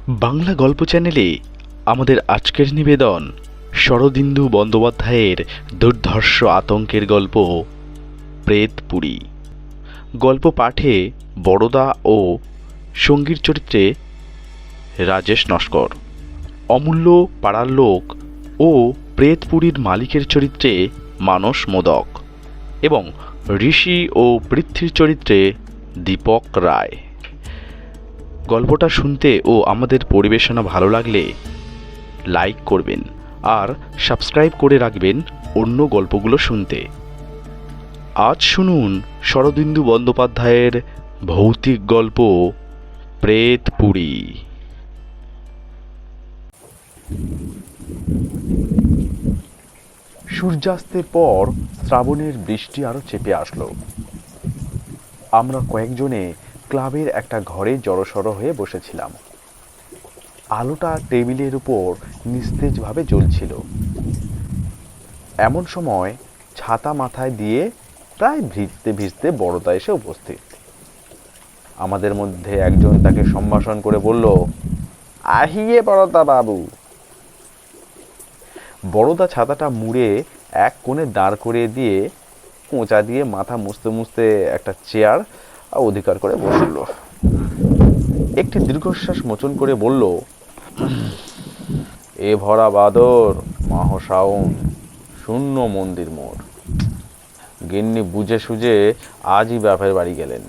বাংলা গল্প চ্যানেলে আমাদের আজকের নিবেদন শরদিন্দু বন্দ্যোপাধ্যায়ের দুর্ধর্ষ আতঙ্কের গল্প প্রেতপুরী। গল্প পাঠে বড়দা ও সঙ্গীর চরিত্রে রাজেশ নস্কর, অমূল্য পাড়ার লোক ও প্রেতপুরীর মালিকের চরিত্রে মানস মোদক এবং ঋষি ও পৃথ্বীর চরিত্রে দীপক রায়। গল্পটা শুনতে ও আমাদের পরিবেশনা ভালো লাগলে লাইক করবেন আর সাবস্ক্রাইব করে রাখবেন অন্য গল্পগুলো শুনতে। আজ শুনুন শরদিন্দু বন্দ্যোপাধ্যায়ের ভৌতিক গল্প প্রেতপুরী। সূর্যাস্তের পর শ্রাবণের বৃষ্টি আরো চেপে আসলো। আমরা কয়েকজনে ক্লাবের একটা ঘরে জড়সড় হয়ে বসেছিলাম। আলোটা টেবিলের উপর নিস্তেজভাবে জ্বলছিল। এমন সময় ছাতা মাথায় দিয়ে প্রায় ভিজতে ভিজতে বড়দা এসে উপস্থিত। আমাদের মধ্যে একজন তাকে সম্ভাষণ করে বলল, আহিয়ে বড়দা বাবু। বড়দা ছাতাটা মুড়ে এক কোণে দাঁড় করিয়ে দিয়ে কোঁচা দিয়ে মাথা মুছতে মুছতে একটা চেয়ার অধিকার করে বসল। একটি দীর্ঘশ্বাস মোচন করে বলল, এ ভরা বাদর মাহ শাওন, শূন্য মন্দির মোড়। গিন্নি বুঝে সুঝে আজই বাপের বাড়ি গেলেন।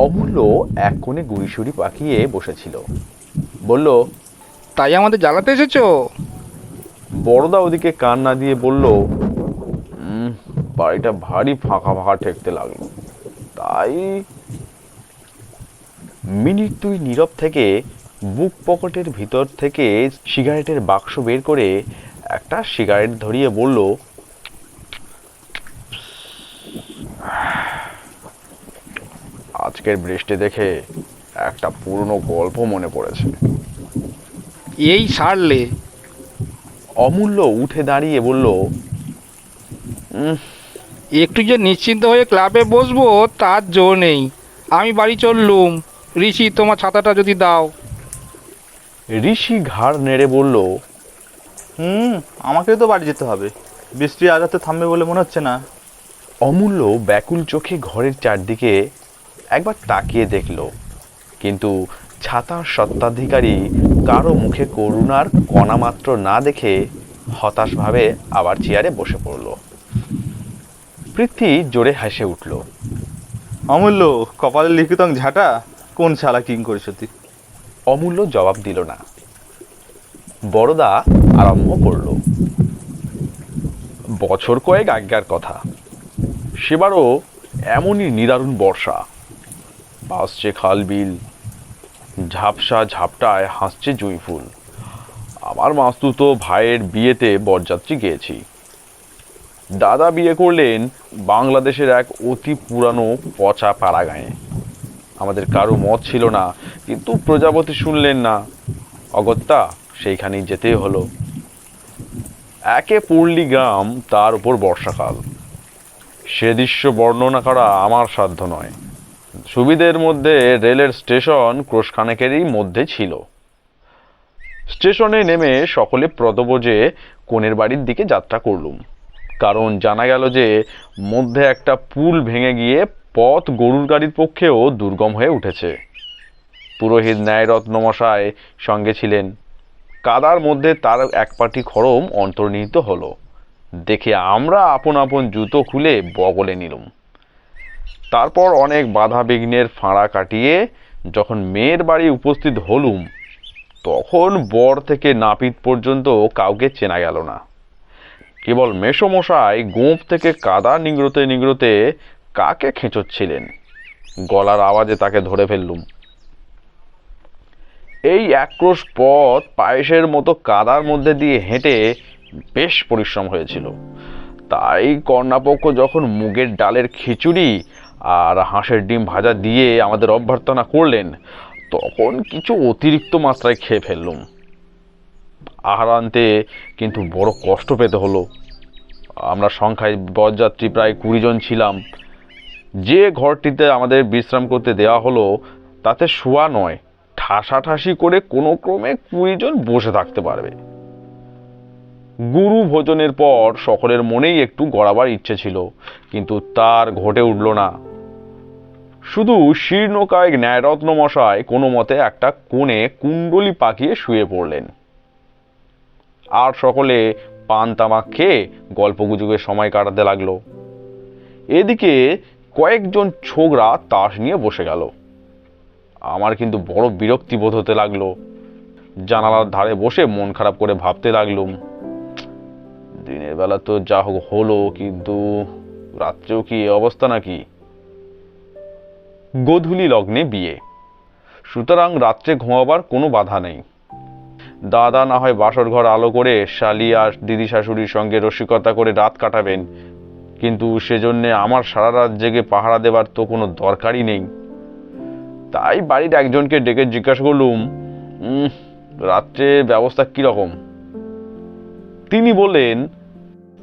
অমূল্য এক কোণে গুড়িসুড়ি পাকিয়ে বসেছিল, বলল, তাই আমাদের জ্বালাতে এসেছো? বড়দা ওদিকে কান না দিয়ে বলল, বাড়িটা ভারী ফাঁকা ফাঁকা ঠেকতে লাগলো, তাই। মিনিট দুই নীরব থেকে বুক পকেটের ভিতর থেকে সিগারেটের বাক্স বের করে একটা সিগারেট ধরিয়ে বলল, আজকের বৃষ্টি দেখে একটা পুরনো গল্প মনে পড়েছে। এই সারলে। অমূল্য উঠে দাঁড়িয়ে বলল, একটু যে নিশ্চিন্ত হয়ে ক্লাবে বসবো তার জো নেই। আমি বাড়ি চললুম। ঋষি, তোমার ছাতাটা যদি দাও। ঋষি ঘাড় নেড়ে বলল, আমাকেও তো বাড়ি যেতে হবে, বৃষ্টি আজ রাতে থামবে বলে মনে হচ্ছে না। অমূল্য ব্যাকুল চোখে ঘরের চারদিকে একবার তাকিয়ে দেখল, কিন্তু ছাতার স্বত্বাধিকারী কারো মুখে করুণার কণা মাত্র না দেখে হতাশভাবে আবার চেয়ারে বসে পড়ল। পৃথ্বী জোরে হেসে উঠল। অমূল্য, কপালে লিখিত ঝাঁটা, কোন শালা কিং করেছ তুই? অমূল্য জবাব দিল না। বড়দা আরম্ভ করল, বছর কয়েক আগেকার কথা। সেবারও এমনই নিদারুণ বর্ষা। ভাসছে খাল বিল, ঝাপসা ঝাপটায় হাসছে জুঁই ফুল। আমার মাস্তুতো ভাইয়ের বিয়েতে বরযাত্রী গিয়েছি। দাদা বিয়ে করলেন বাংলাদেশের এক অতি পুরানো পচা পাড়াগাঁয়ে। আমাদের কারো মত ছিল না, কিন্তু প্রজাপতি শুনলেন না, অগত্যা সেইখানেই যেতে হলো। একে পল্লী গ্রাম, তার উপর বর্ষাকাল। সে দৃশ্য বর্ণনা করা আমার সাধ্য নয়। সুবিধের মধ্যে রেলের স্টেশন ক্রোশখানেকেরই মধ্যে ছিল। স্টেশনে নেমে সকলে প্রদবোজে কনের বাড়ির দিকে যাত্রা করলুম, কারণ জানা গেল যে মধ্যে একটা পুল ভেঙে গিয়ে পথ গরুর গাড়ির পক্ষেও দুর্গম হয়ে উঠেছে। পুরোহিত ন্যায়রত্নমশাই সঙ্গে ছিলেন। কাদার মধ্যে তার এক পাটি খড়ম অন্তর্নিহিত হলো দেখে আমরা আপন আপন জুতো খুলে বগলে নিলুম। তারপর অনেক বাধা বিঘ্নের ফাঁড়া কাটিয়ে যখন মেয়ের বাড়ি উপস্থিত হলুম, তখন বর থেকে নাপিত পর্যন্ত কাউকে চেনা গেল না। কেবল মেসোমশাই গোঁফ থেকে কাদা নিংড়োতে নিংড়োতে কাকে খেঁচোচ্ছিলেন। গলার আওয়াজে তাকে ধরে ফেললুম। এই একক্রোশ পথ পায়েসের মতো কাদার মধ্যে দিয়ে হেঁটে বেশ পরিশ্রম হয়েছিল। তাই কন্যাপক্ষ যখন মুগের ডালের খিচুড়ি আর হাঁসের ডিম ভাজা দিয়ে আমাদের অভ্যর্থনা করলেন, তখন কিছু অতিরিক্ত মাত্রায় খেয়ে ফেললুম। আহার আনতে কিন্তু বড় কষ্ট পেতে হলো। আমরা সংখ্যায় বরযাত্রী প্রায় 20 জন ছিলাম। যে ঘরটিতে আমাদের বিশ্রাম করতে দেওয়া হলো তাতে শোয়া নয়, ঠাসাঠাসি করে কোনো ক্রমে 20 জন বসে থাকতে পারবে। গুরু ভোজনের পর সকলের মনেই একটু গড়াবার ইচ্ছে ছিল, কিন্তু তার ঘটে উঠল না। শুধু শীর্ণকায় ন্যায়রত্ন মশাই কোনো মতে একটা কোণে কুণ্ডলি পাকিয়ে শুয়ে পড়লেন, আর সকলে পান তামাক খেয়ে গল্পগুজবে সময় কাটাতে লাগলো। এদিকে কয়েকজন ছোকরা তাস নিয়ে বসে গেল। আমার কিন্তু বড় বিরক্তি বোধ হতে লাগলো। জানালার ধারে বসে মন খারাপ করে ভাবতে লাগলুম, দিনের বেলা তো যা হোক হলো, কিন্তু রাত্রেও কি এ অবস্থা নাকি? গোধূলি লগ্নে বিয়ে, সুতরাং রাত্রে ঘুমাবার কোনো বাধা নেই। দাদা না হয় বাসর ঘর আলো করে শালি আর দিদি শাশুড়ির সঙ্গে রসিকতা করে রাত কাটাবেন, কিন্তু সেজন্যে আমার সারা রাত জেগে পাহারা দেবার তো কোনো দরকারই নেই। তাই বাড়ির একজনকে ডেকে জিজ্ঞাসা করলুম, রাত্রে ব্যবস্থা কিরকম? তিনি বললেন,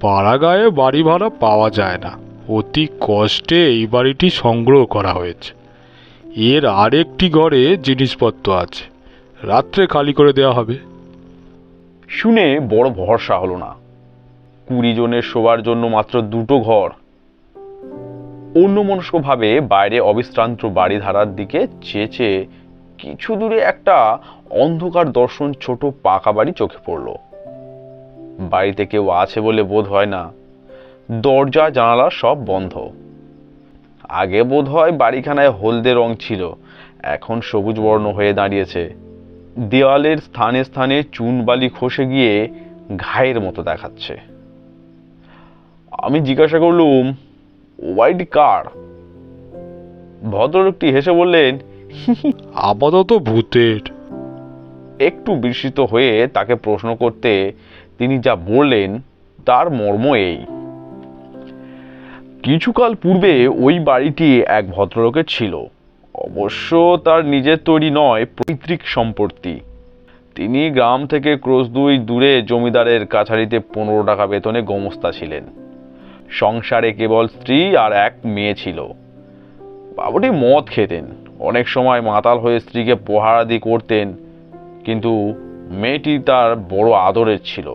পাড়াগাঁয়ে বাড়ি ভাড়া পাওয়া যায় না, অতি কষ্টে এই বাড়িটি সংগ্রহ করা হয়েছে। এর আরেকটি ঘরে জিনিসপত্র আছে, রাত্রে খালি করে দেওয়া হবে। শুনে বড় ভরসা হলো না। 20 জনের শোবার জন্য মাত্র 2টো ঘর। অন্যমনস্কভাবে বাইরে অবিশ্রান্ত বাড়ি ধারার দিকে চেয়ে চেয়ে কিছু দূরে একটা অন্ধকার দর্শন ছোট পাকা বাড়ি চোখে পড়ল। বাড়িতে কেউ আছে বলে বোধ হয় না। দরজা জানালা সব বন্ধ। আগে বোধ হয় বাড়িখানায় হলদে রং ছিল, এখন সবুজ বর্ণ হয়ে দাঁড়িয়েছে। দেওয়ালের স্থানে স্থানে চুন বালি খসে গিয়ে ঘায়ের মতো দেখাচ্ছে। আমি জিজ্ঞাসা করলুম, ওয়াইড কার? ভদ্রলোকটি হেসে বললেন, আপাতত ভূতের। একটু বিস্মিত হয়ে তাকে প্রশ্ন করতে তিনি যা বললেন তার মর্ম এই, কিছুকাল পূর্বে ওই বাড়িটি এক ভদ্রলোকের ছিল। অবশ্য তার নিজের তৈরি নয়, পৈতৃক সম্পত্তি। তিনি গ্রাম থেকে ক্রোশ 2 দূরে জমিদারের কাছারিতে 15 টাকা বেতনে গোমস্তা ছিলেন। সংসারে কেবল স্ত্রী আর এক মেয়ে ছিল। বাবুটি মদ খেতেন, অনেক সময় মাতাল হয়ে স্ত্রীকে পোহারাদি করতেন, কিন্তু মেয়েটি তার বড় আদরের ছিল।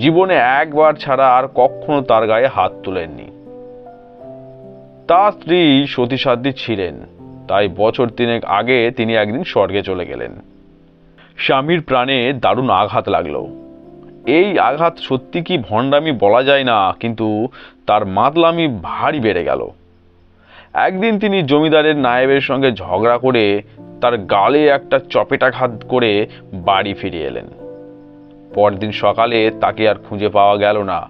জীবনে একবার ছাড়া আর কখনো তার গায়ে হাত তোলেননি। তার স্ত্রী সতীসাধ্যী ছিলেন, তাই বছর 3 আগে তিনি একদিন স্বর্গে চলে গেলেন। স্বামীর প্রাণে দারুণ আঘাত লাগলো। এই আঘাত সত্যি কি ভণ্ডামি বলা যায় না, কিন্তু তার মাতলামি ভারী বেড়ে গেল। একদিন তিনি জমিদারের নায়েবের সঙ্গে ঝগড়া করে তার গালে একটা চপেটাঘাত করে বাড়ি ফিরে এলেন। পরদিন সকালে তাকে আর খুঁজে পাওয়া গেল না।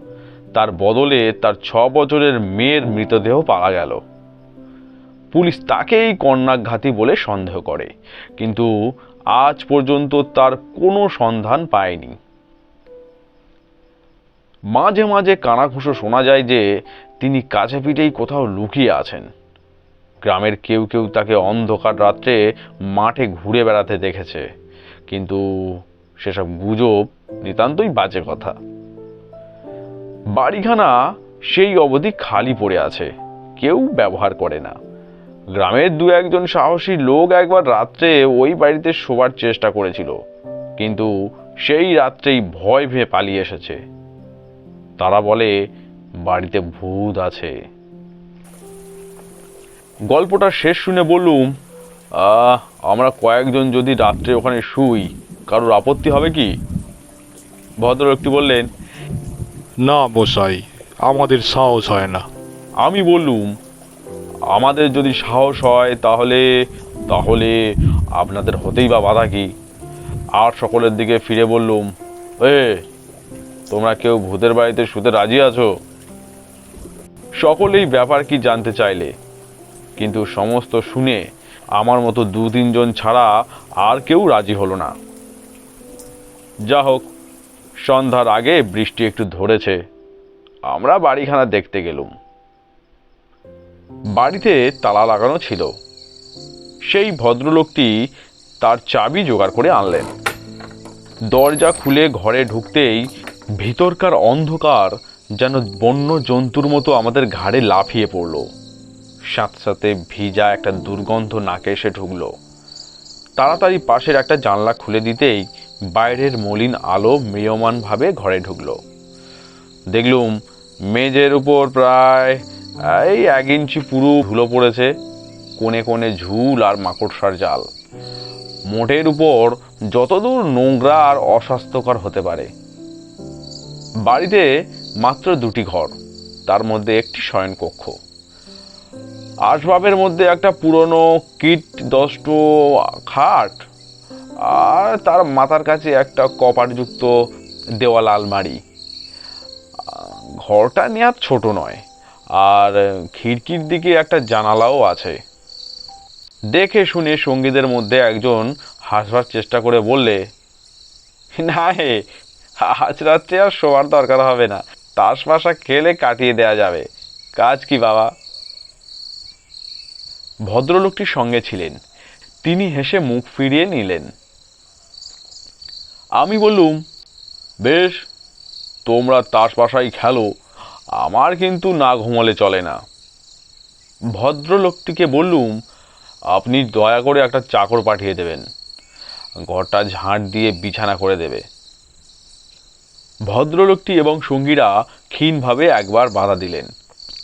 তার বদলে তার 6 বছরের মেয়ের মৃতদেহ পাওয়া গেল। পুলিশ তাকেই কন্যাঘাতী বলে সন্দেহ করে, কিন্তু আজ পর্যন্ত তার কোনো সন্ধান পায়নি। মাঝে মাঝে কানাঘুষো শোনা যায় যে তিনি কাছে পিঠেই কোথাও লুকিয়ে আছেন। গ্রামের কেউ কেউ তাকে অন্ধকার রাত্রে মাঠে ঘুরে বেড়াতে দেখেছে, কিন্তু সেসব গুজব, নিতান্তই বাজে কথা। বাড়িখানা সেই অবধি খালি পড়ে আছে, কেউ ব্যবহার করে না। গ্রামের 2-1 জন সাহসী লোক একবার রাত্রে ওই বাড়িতে শোবার চেষ্টা করেছিল, কিন্তু সেই রাত্রেই ভয় পেয়ে পালিয়ে এসেছে। তারা বলে বাড়িতে ভূত আছে। গল্পটা শেষ শুনে বললুম, আমরা কয়েকজন যদি রাত্রে ওখানে শুই, কারোর আপত্তি হবে কি? ভদ্রলোকটি বললেন, না মশাই, আমাদের সাহস হয় না। আমি বললুম, আমাদের যদি সাহস হয় তাহলে তাহলে আপনাদের হতেই বা বাধা কি? আর সকলের দিকে ফিরে বললুম, তোমরা কেউ ভূতের বাড়িতে শুতে রাজি আছো? সকলেই ব্যাপার কি জানতে চাইলে, কিন্তু সমস্ত শুনে আমার মতো 2-3 জন ছাড়া আর কেউ রাজি হলো না। যা হোক, সন্ধ্যার আগে বৃষ্টি একটু ধরেছে। আমরা বাড়িখানা দেখতে গেলুম। বাড়িতে তালা লাগানো ছিল। সেই ভদ্রলোকটি তার চাবি জোগাড় করে আনলেন। দরজা খুলে ঘরে ঢুকতেই ভিতরকার অন্ধকার যেন বন্য জন্তুর মতো আমাদের ঘাড়ে লাফিয়ে পড়ল। সাথে সাথে ভিজা একটা দুর্গন্ধ নাকে এসে ঢুকলো। তাড়াতাড়ি পাশের একটা জানলা খুলে দিতেই বাইরের মলিন আলো ম্রিয়মানভাবে ঘরে ঢুকলো। দেখলুম মেঝের উপর প্রায় 1 ইঞ্চি পুরো ধুলো পড়েছে, কোণে কোণে ঝুল আর মাকড়সার জাল। মোটের উপর যতদূর নোংরা আর অস্বাস্থ্যকর হতে পারে। বাড়িতে মাত্র 2টি ঘর, তার মধ্যে একটি শয়নকক্ষ। আসবাবের মধ্যে একটা পুরনো কীট দষ্ট খাট, আর তার মাথার কাছে একটা কপাটযুক্ত দেওয়াল আলমারি। ঘরটা নেহাত ছোট নয়, আর খিড়কির দিকে একটা জানালাও আছে। দেখে শুনে সঙ্গীদের মধ্যে একজন হাসবার চেষ্টা করে বললে, না হে, আজ রাত্রে আর শোয়ার দরকার হবে না, তাস পাশা খেলে কাটিয়ে দেয়া যাবে, কাজ কি বাবা। ভদ্রলোকটির সঙ্গে ছিলেন, তিনি হেসে মুখ ফিরিয়ে নিলেন। আমি বললুম, বেশ, তোমরা তাস পাশাই খেলো, আমার কিন্তু না ঘুমোলে চলে না। ভদ্রলোকটিকে বললুম, আপনি দয়া করে একটা চাকর পাঠিয়ে দেবেন, ঘরটা ঝাঁট দিয়ে বিছানা করে দেবে। ভদ্রলোকটি এবং সঙ্গীরা ক্ষীণভাবে একবার বাধা দিলেন,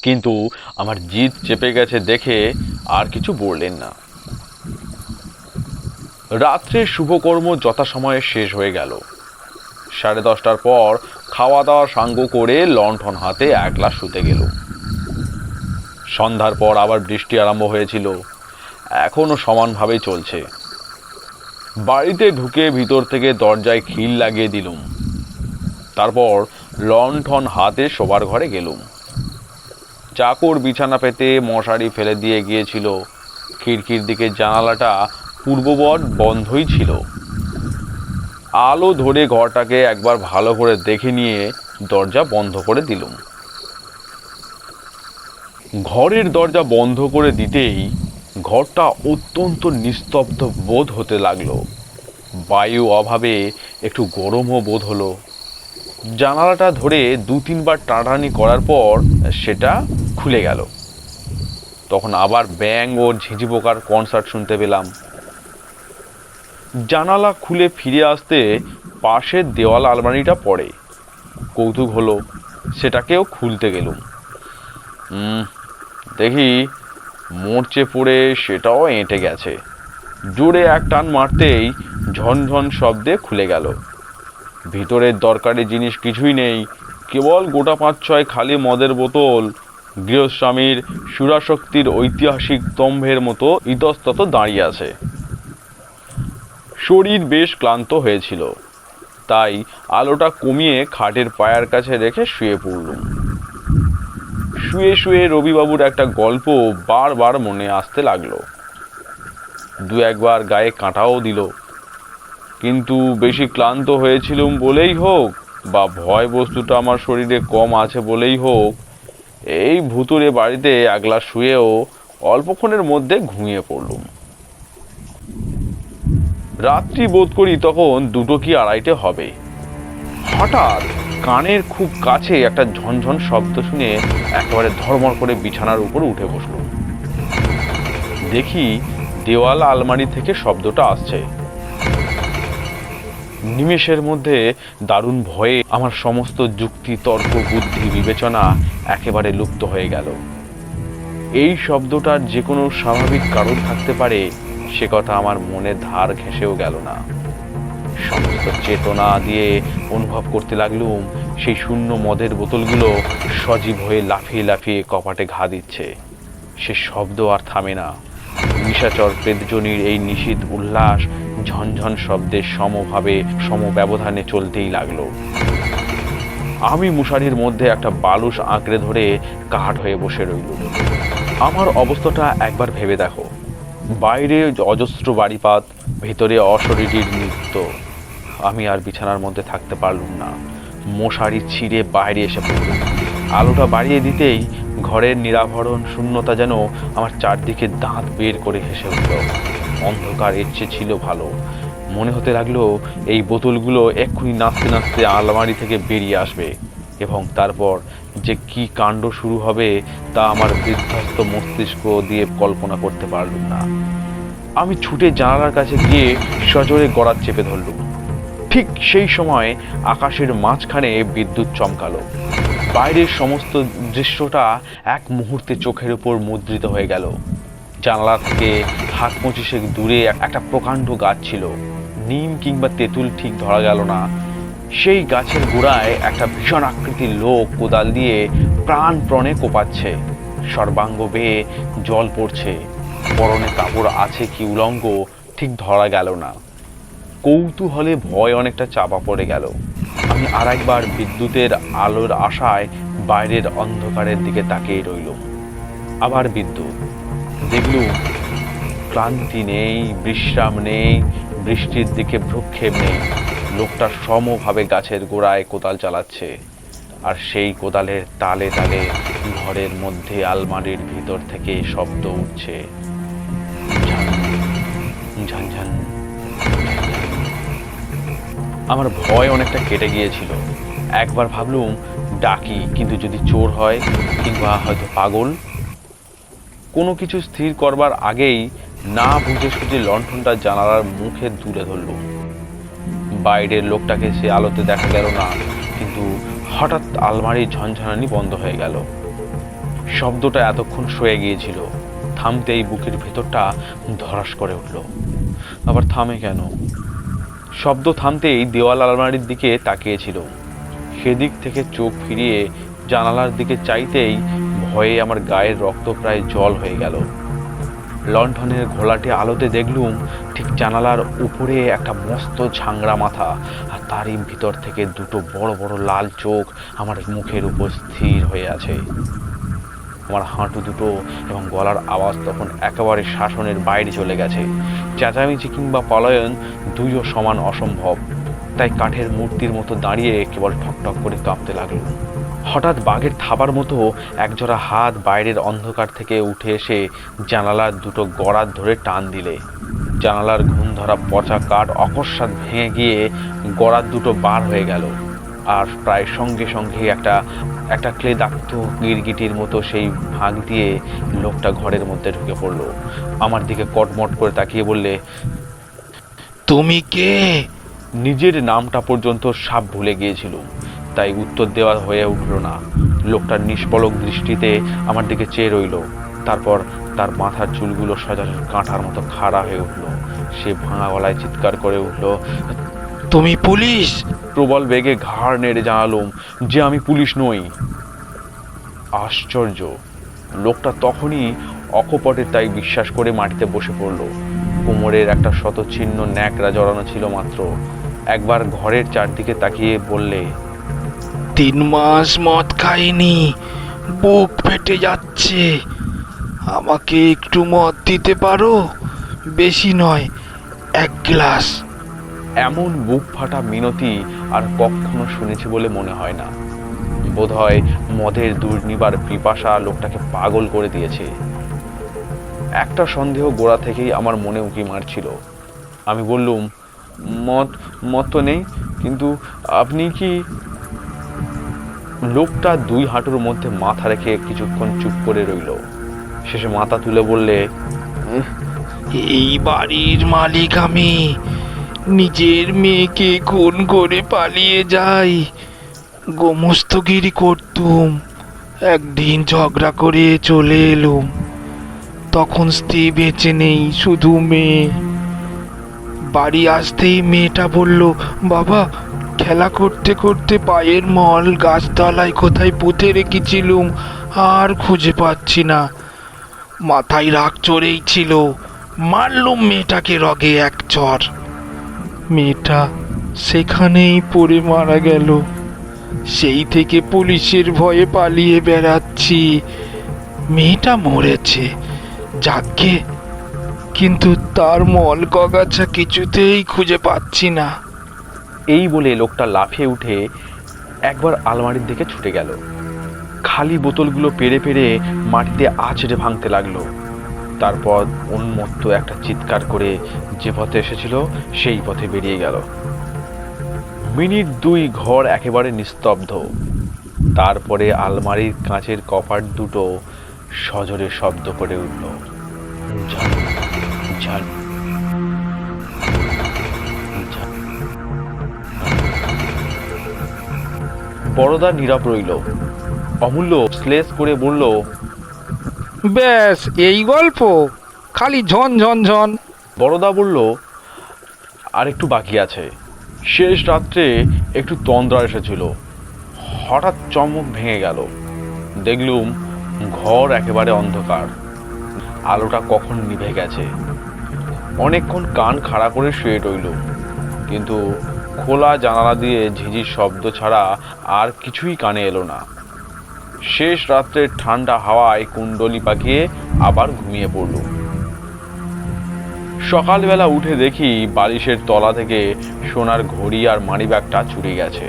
কিন্তু আমার জিদ চেপে গেছে দেখে আর কিছু বললেন না। রাত্রের শুভকর্ম যথাসময়ে শেষ হয়ে গেল। 10:30টার পর খাওয়া দাওয়া সাঙ্গ করে লণ্ঠন হাতে একলা শুতে গেল। সন্ধ্যার পর আবার বৃষ্টি আরম্ভ হয়েছিল, এখনো সমানভাবেই চলছে। বাড়িতে ঢুকে ভিতর থেকে দরজায় খিল লাগিয়ে দিলুম, তারপর লণ্ঠন হাতে শোবার ঘরে গেলুম। চাকর বিছানা পেতে মশারি ফেলে দিয়ে গিয়েছিল। খিড়কির দিকে জানালাটা পূর্ববৎ বন্ধই ছিল। আলো ধরে ঘরটাকে একবার ভালো করে দেখে নিয়ে দরজা বন্ধ করে দিলুম। ঘরের দরজা বন্ধ করে দিতেই ঘরটা অত্যন্ত নিস্তব্ধ বোধ হতে লাগলো। বায়ু অভাবে একটু গরমও বোধ হলো। জানালাটা ধরে 2-3 বার টানাটানি করার পর সেটা খুলে গেল। তখন আবার ব্যাঙ ও ঝিঁঝি পোকার কনসার্ট শুনতে পেলাম। জানালা খুলে ফিরে আসতে পাশের দেওয়াল আলমারিটা পড়ে। কৌতুক হলো, সেটাকেও খুলতে গেলুম। দেখি মরচে পড়ে সেটাও এঁটে গেছে। জোরে এক টান মারতেই ঝনঝন শব্দে খুলে গেল। ভিতরের দরকারি জিনিস কিছুই নেই, কেবল গোটা 5-6 খালি মদের বোতল গৃহস্বামীর সুরাশক্তির ঐতিহাসিক স্তম্ভের মতো ইতস্তত দাঁড়িয়ে আছে। শরীর বেশ ক্লান্ত হয়েছিল, তাই আলোটা কমিয়ে খাটের পায়ার কাছে রেখে শুয়ে পড়লুম। শুয়ে শুয়ে রবিবাবুর একটা গল্প বারবার মনে আসতে লাগলো। 2-1 বার গায়ে কাঁটাও দিল, কিন্তু বেশি ক্লান্ত হয়েছিলুম বলেই হোক বা ভয় বস্তুটা আমার শরীরে কম আছে বলেই হোক, এই ভুতুড়ে বাড়িতে একলা শুয়েও অল্পক্ষণের মধ্যে ঘুমিয়ে পড়লুম। রাত্রি বোধ করি তখন 2টো কি 2:30 হবে। হঠাৎ কানের খুব কাছে একটা ঝনঝন শব্দ শুনে একেবারে ধড়মড় করে বিছানার উপর উঠে বসলুম। দেখি দেওয়াল আলমারি থেকে শব্দটা আসছে। নিমেষের মধ্যে দারুণ ভয়ে আমার সমস্ত যুক্তি, তর্ক, বুদ্ধি, বিবেচনা একেবারে লুপ্ত হয়ে গেল। এই শব্দটার যে কোনো স্বাভাবিক কারণ থাকতে পারে সে কথা আমার মনে ধার ঘেঁষেও গেল না। সমস্ত চেতনা দিয়ে অনুভব করতে লাগলুম সেই শূন্য মদের বোতলগুলো সজীব হয়ে লাফিয়ে লাফিয়ে কপাটে ঘা দিচ্ছে। সে শব্দ আর থামে না। নিশাচর প্রেতজনীর এই নিশীথ উল্লাস ঝনঝন শব্দের সমভাবে সমব্যবধানে চলতেই লাগলো। আমি মশারির মধ্যে একটা বালুস আঁকড়ে ধরে কাঠ হয়ে বসে রইলুম। আমার অবস্থাটা একবার ভেবে দেখো। বাইরে অজস্র বাড়িপাত, ভিতরে অশরীরীর নৃত্য। আমি আর বিছানার মধ্যে থাকতে পারলুম না। মশারি ছিঁড়ে বাইরে এসে পড়লুম। আলোটা বাড়িয়ে দিতেই ঘরের নিরাভরণ শূন্যতা যেন আমার চারদিকে দাঁত বের করে হেসে উঠল। অন্ধকার এর চেয়ে ছিল ভালো। মনে হতে লাগলো এই বোতলগুলো এক্ষুনি নাচতে নাচতে আলমারি থেকে বেরিয়ে আসবে, এবং তারপর যে কি কাণ্ড শুরু হবে তা আমার বিধ্বস্ত মস্তিষ্ক দিয়ে কল্পনা করতে পারলুম না। আমি ছুটে জানালার কাছে গিয়ে সজোরে গড়াত চেপে ধরলুম। ঠিক সেই সময় আকাশের মাঝখানে বিদ্যুৎ চমকালো। বাইরের সমস্ত দৃশ্যটা এক মুহূর্তে চোখের উপর মুদ্রিত হয়ে গেল। জানালা থেকে হাত 25 দূরে একটা প্রকাণ্ড গাছ ছিল। নিম কিংবা তেঁতুল ঠিক ধরা গেল না। সেই গাছের গোড়ায় একটা ভীষণ আকৃতির লোক কোদাল দিয়ে প্রাণপণে কোপাচ্ছে। সর্বাঙ্গ বেয়ে জল পড়ছে। পরনে কাপড় আছে কি উলঙ্গ ঠিক ধরা গেল না। কৌতূহলে ভয় অনেকটা চাপা পড়ে গেল। আমি আর একবার বিদ্যুতের আলোর আশায় বাইরের অন্ধকারের দিকে তাকিয়ে রইলুম। আবার বিদ্যুৎ। দেখলুম ক্লান্তি নেই, বিশ্রাম নেই, বৃষ্টির দিকে ভ্রুক্ষেপ নেই। লোকটা সমভাবে গাছের গোড়ায় কোদাল চালাচ্ছে, আর সেই কোদালের তালে তালে ঘরের মধ্যে আলমারির ভিতর থেকে শব্দ উঠছে, ঝান ঝান। আমার ভয় অনেকটা কেটে গিয়েছিল। একবার ভাবলুম ডাকি, কিন্তু যদি চোর হয় কিংবা হয়তো পাগল। কোনো কিছু স্থির করবার আগেই না বুঝে সুঝে লণ্ঠনটা জানালার মুখে তুলে ধরলুম। বাইরের লোকটাকে সে আলোতে দেখা গেল না, কিন্তু হঠাৎ আলমারির ঝনঝনানি বন্ধ হয়ে গেল। শব্দটা এতক্ষণ সয়ে গিয়েছিল, থামতেই বুকের ভেতরটা ধরাস করে উঠল। আবার থামে কেন? শব্দ থামতেই দেওয়াল আলমারির দিকে তাকিয়েছিল। সেদিক থেকে চোখ ফিরিয়ে জানালার দিকে চাইতেই ভয়ে আমার গায়ের রক্ত প্রায় জল হয়ে গেল। লণ্ঠনের ঘোলাটে আলোতে দেখলুম ঠিক জানালার উপরে একটা মস্ত ঝাংড়া মাথা, আর তারই ভিতর থেকে দুটো বড় বড় লাল চোখ আমার মুখের উপর স্থির হয়ে আছে। আমার হাঁটু দুটো এবং গলার আওয়াজ তখন একেবারে শাসনের বাইরে চলে গেছে। চেঁচামেচি কিংবা পলায়ন দুইও সমান অসম্ভব। তাই কাঠের মূর্তির মতো দাঁড়িয়ে কেবল ঠকঠক করে কাঁপতে লাগলো। হঠাৎ বাঘের থাবার মতো একজোড়া হাত বাইরের অন্ধকার থেকে উঠে এসে জানালার দুটো গড়াত ধরে টান দিলে জানালার ঘুম ধরা পচা কাঠ অকস্মাৎ ভেঙে গিয়ে গড়াত দুটো বার হয়ে গেল। আর প্রায় সঙ্গে সঙ্গে একটা ক্লেদাক্ত গিরগিটির মতো সেই ভাগ দিয়ে লোকটা ঘরের মধ্যে ঢুকে পড়লো। আমার দিকে কটমট করে তাকিয়ে বললে, তুমি কে? নিজের নামটা পর্যন্ত সাপ ভুলে গিয়েছিল, তাই উত্তর দেওয়া হয়ে উঠল না। লোকটার নিষ্পলক দৃষ্টিতে আমার দিকে চেয়ে রইল। তারপর তার মাথার চুলগুলো সজারুর কাঁটার মতো খাড়া হয়ে উঠল। সে ভাঙা গলায় চিৎকার করে উঠল, তুমি পুলিশ? প্রবল বেগে ঘাড় নেড়ে জানালুম যে আমি পুলিশ নই। আশ্চর্য, লোকটা তখনই অকপটে তাই বিশ্বাস করে মাটিতে বসে পড়ল। কোমরের একটা শতচ্ছিন্ন ন্যাকড়া জড়ানো ছিল মাত্র। একবার ঘরের চারদিকে তাকিয়ে বললে, 3 মাস মদ খাইনি, বুক ফেটে যাচ্ছে, আমাকে একটু মদ দিতে পারো? বেশি নয়, 1 গ্লাস। এমন বুক ফাটা মিনতি আর কখনো শুনেছি বলে মনে হয় না। বোধহয় মদের দুর্নিবার পিপাসা লোকটাকে পাগল করে দিয়েছে। একটা সন্দেহ গোড়া থেকেই আমার মনে উঁকি মারছিল। আমি বললুম, মদ তো নেই, কিন্তু আপনি কি? লোকটা 2 হাঁটুর মধ্যে মাথা রেখে কিছুক্ষণ চুপ করে রইল। শেষে মাথা তুলে বললে, এই বাড়ির মালিক আমি। নিজের মেয়েকে খুন করে পালিয়ে যাই, গোমস্তগিরি করতুম। একদিন ঝগড়া করে চলে এলুম, তখন স্ত্রী বেঁচে নেই, শুধু মেয়ে। বাড়ি আসতেই মেয়েটা বলল, বাবা, খেলা করতে করতে পায়ের মল গাছতলায় কোথায় পুঁতে রেখেছিলুম, আর খুঁজে পাচ্ছি না। মাথায় রাগ চড়েই ছিল, মারলুম মেয়েটাকে রগে 1 চড়। মেয়েটা সেখানেই পড়ে মারা গেল। সেই থেকে পুলিশের ভয়ে পালিয়ে বেড়াচ্ছি। মেয়েটা মরেছে, যাকে, কিন্তু তার মল কগাছা কিছুতেই খুঁজে পাচ্ছি না। এই বলে লোকটা লাফিয়ে উঠে একবার আলমারির দিকে ছুটে গেল। খালি বোতলগুলো পেড়ে পেড়ে মাটিতে আছড়ে ভাঙতে লাগলো। তারপর উন্মত্ত একটা চিৎকার করে যে পথে এসেছিল সেই পথে বেরিয়ে গেল। মিনিট 2 ঘর একেবারে নিস্তব্ধ। তারপরে আলমারির কাঁচের কপাট দুটো সজোরে শব্দ করে উঠল, ঝাল ঝাল। বড়দা নীরব রইল। অমূল্য শ্লেষ করে বলল, ব্যাস এই গল্প, খালি ঝন ঝন ঝন। বড়দা বলল, আর একটু বাকি আছে। শেষ রাত্রে একটু তন্দ্রা এসেছিল। হঠাৎ চমক ভেঙে গেল। দেখলুম ঘর একেবারে অন্ধকার। আলোটা কখন নিভে গেছে। অনেকক্ষণ কান খাড়া করে শুয়ে রইল, কিন্তু খোলা জানালা দিয়ে ঝিঝির শব্দ ছাড়া আর কিছুই কানে এলো না। শেষ রাত্রের ঠান্ডা হাওয়ায় কুণ্ডলি পাকিয়ে আবার ঘুমিয়ে পড়ল। সকালবেলা উঠে দেখি বালিশের তলা থেকে সোনার ঘড়ি আর মানিব্যাগটা চুরি গেছে।